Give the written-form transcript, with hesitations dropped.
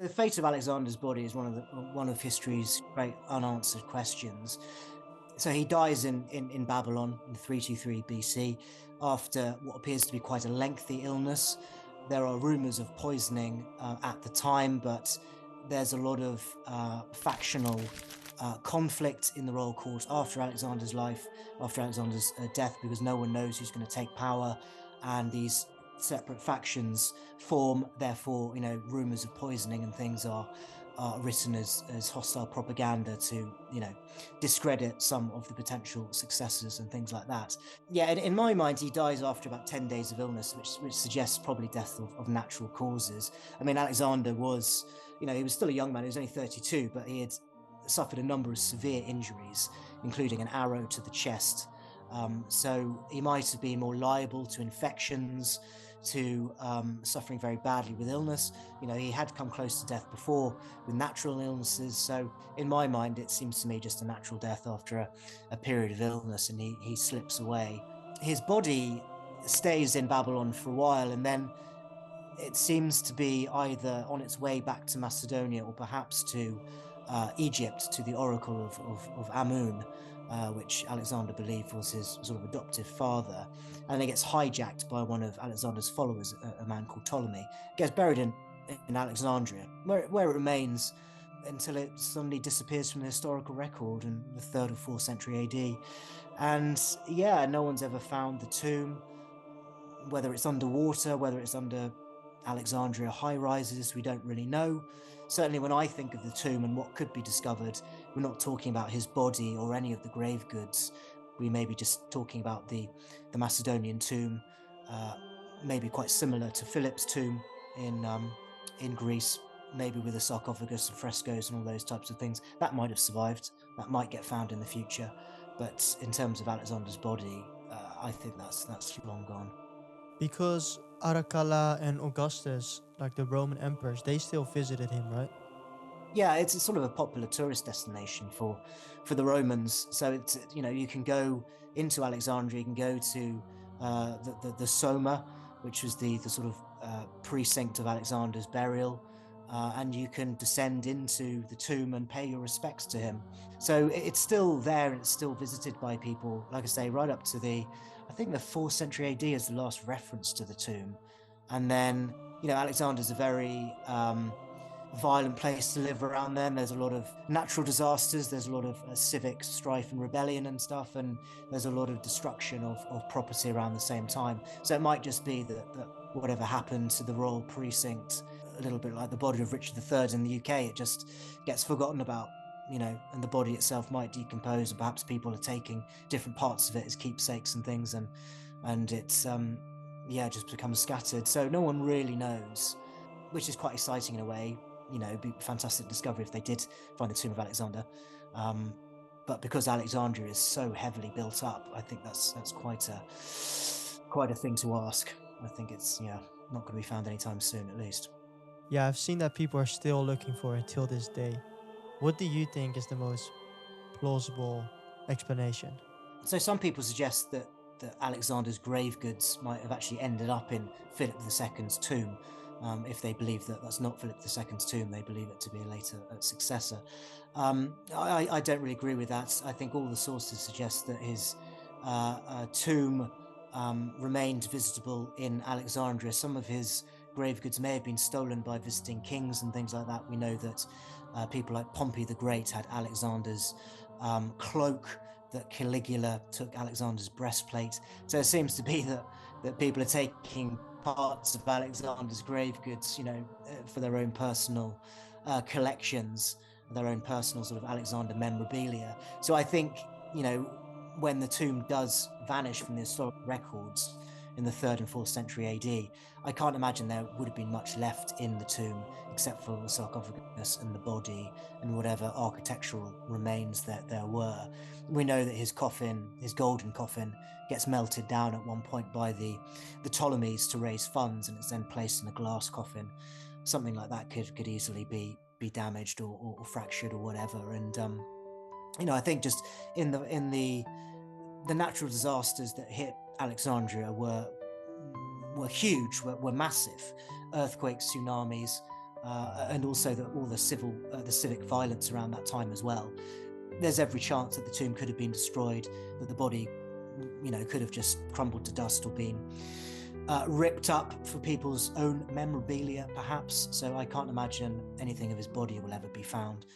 The fate of Alexander's body is one of history's great unanswered questions. So he dies in Babylon in 323 BC after what appears to be quite a lengthy illness. There are rumors of poisoning at the time, but there's a lot of factional conflict in the royal court after Alexander's life, after Alexander's death, because no one knows who's going to take power, and these separate factions form. Therefore, rumors of poisoning and things are written as hostile propaganda to, discredit some of the potential successors and things like that. Yeah, in my mind, he dies after about 10 days of illness, which suggests probably death of natural causes. I mean, Alexander was, he was still a young man. He was only 32, but he had suffered a number of severe injuries, including an arrow to the chest. So he might have been more liable to infections, to suffering very badly with illness. He had come close to death before with natural illnesses. So in my mind, it seems to me just a natural death after a period of illness, and he slips away. His body stays in Babylon for a while, and then it seems to be either on its way back to Macedonia or perhaps to Egypt, to the oracle of Amun, which Alexander believed was his sort of adoptive father. And it gets hijacked by one of Alexander's followers, a man called Ptolemy. It gets buried in Alexandria, where it remains until it suddenly disappears from the historical record in the 3rd or 4th century AD. And yeah, no one's ever found the tomb, whether it's underwater, whether it's under Alexandria high rises, we don't really know. Certainly, when I think of the tomb and what could be discovered, we're not talking about his body or any of the grave goods. We may be just talking about the Macedonian tomb, maybe quite similar to Philip's tomb in Greece, maybe with a sarcophagus and frescoes and all those types of things. That might have survived. That might get found in the future. But in terms of Alexander's body, I think that's long gone. Because Aracalla and Augustus, like the Roman emperors, they still visited him, right? Yeah, it's sort of a popular tourist destination for the Romans. So it's, you can go into Alexandria, you can go to the Soma, which was the sort of precinct of Alexander's burial, and you can descend into the tomb and pay your respects to him. So it's still there and it's still visited by people. Like I say, right up to I think the 4th century AD is the last reference to the tomb, and then Alexander's a very violent place to live around then. There's a lot of natural disasters, there's a lot of civic strife and rebellion and stuff, and there's a lot of destruction of property around the same time. So it might just be that whatever happened to the royal precinct, a little bit like the body of Richard III in the UK, it just gets forgotten about, and the body itself might decompose, and perhaps people are taking different parts of it as keepsakes and things, and it's just becomes scattered. So no one really knows, which is quite exciting in a way. It'd be a fantastic discovery if they did find the tomb of Alexander. But because Alexandria is so heavily built up, I think that's quite a thing to ask. I think it's not going to be found anytime soon, at least. Yeah, I've seen that people are still looking for it till this day. What do you think is the most plausible explanation? So some people suggest that Alexander's grave goods might have actually ended up in Philip II's tomb. If they believe that that's not Philip II's tomb, they believe it to be a later successor. I don't really agree with that. I think all the sources suggest that his tomb remained visitable in Alexandria. Some of his grave goods may have been stolen by visiting kings and things like that. We know that people like Pompey the Great had Alexander's cloak, that Caligula took Alexander's breastplate. So it seems to be that people are taking parts of Alexander's grave goods, for their own personal collections, their own personal sort of Alexander memorabilia. So I think, when the tomb does vanish from the historic records in the 3rd and 4th century AD, I can't imagine there would have been much left in the tomb except for the sarcophagus and the body and whatever architectural remains that there were. We know that his coffin, his golden coffin, gets melted down at one point by the Ptolemies to raise funds, and it's then placed in a glass coffin. Something like that could easily be damaged or fractured or whatever. And I think just in the natural disasters that hit Alexandria were huge, were massive. Earthquakes, tsunamis, and also all the civic violence around that time as well. There's every chance that the tomb could have been destroyed, that the body, could have just crumbled to dust or been ripped up for people's own memorabilia, perhaps. So I can't imagine anything of his body will ever be found.